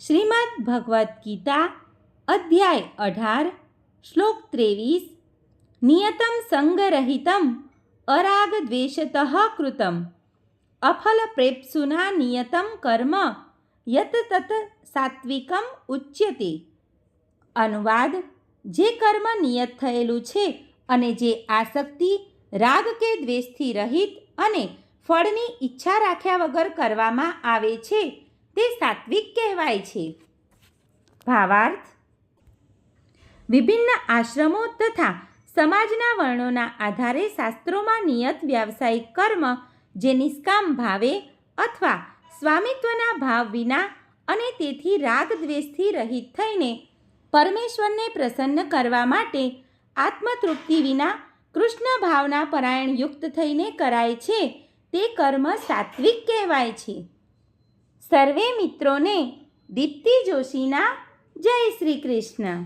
શ્રીમદ્ ભગવદ્ ગીતા અધ્યાય 18 શ્લોક 23 નિયતમ સંગરહિતમ અરાગ દ્વેષતઃ કૃતમ અફલ પ્રેપ્સુના નિયતમ કર્મ યત તત સાત્વિકમ ઉચ્યતે. અનુવાદ: જે કર્મ નિયત થયેલું છે અને જે આસક્તિ, રાગ કે દ્વેષથી રહિત અને ફળની ઈચ્છા રાખ્યા વગર કરવામાં આવે છે તે સાત્વિક કહેવાય છે. ભાવાર્થ: વિભિન્ન આશ્રમો તથા સમાજના વર્ણોના આધારે શાસ્ત્રોમાં નિયત વ્યાવસાયિક કર્મ જે નિષ્કામ ભાવે અથવા સ્વામિત્વના ભાવ વિના અને તેથી રાગ દ્વેષથી રહિત થઈને પરમેશ્વરને પ્રસન્ન કરવા માટે આત્મતૃપ્તિ વિના કૃષ્ણ ભાવના પરાયણ યુક્ત થઈને કરાય છે તે કર્મ સાત્વિક કહેવાય છે. સર્વે મિત્રોને દીપ્તિ જોશીના જય શ્રી કૃષ્ણ.